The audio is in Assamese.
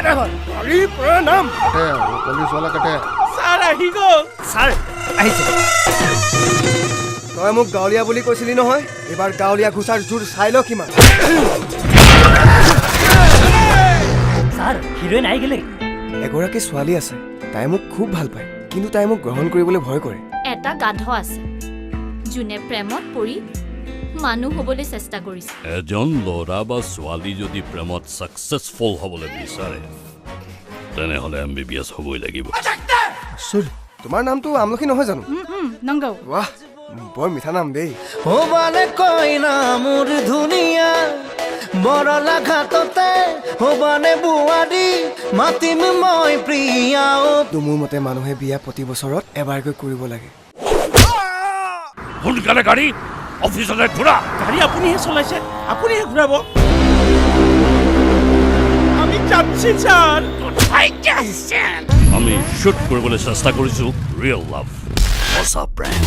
কালি প্ৰণাম পুলিচ वाला कटे ছাৰ আহি গ'ল ছাৰ আহিছে তই মোক গাঁৱলীয়া বুলি কৈছিলি নহয় এবাৰ গাঁৱলীয়া ঘুচাৰ জোৰ চাই ল কিমান ছাৰ হিৰোইন আহি গেলে এগৰাকী ছোৱালী আছে তাই মোক খুব ভাল পায় কিন্তু তাই মোক গ্ৰহণ কৰিবলৈ ভয় কৰে এটা গাধ আছে যোনে প্ৰেমত পৰি মানুহ হ'বলৈ চেষ্টা কৰিছে এজন ল'ৰা বা ছোৱালী যদি প্ৰেমত সাকসেসফুল হ'বলৈ বিচাৰে তেনেহ'লে এমবিবিএছ হ'বই লাগিব তোমাৰ নামটো আমলখি নহয় জানো নংগাও বাহ বৰ মিঠা নাম দেই হবানে কইনা মোৰ ধুনীয়া বৰলা ঘাটতে হবানে বুৱাৰী মাতিম মই প্ৰিয়া মোৰ মতে মানুহে বিয়া প্ৰতি বছৰত এবাৰকৈ কৰিব লাগে সোনকালে গাড়ী অফিচলৈ ঘূৰা গাড়ী আপুনিহে চলাইছে আপুনিহে ঘূৰাব আমি যাচ্ছি ছাৰ আমি শ্বুট কৰিবলৈ চেষ্টা কৰিছোঁ ৰিয়েল লাভ সঁচা প্ৰেম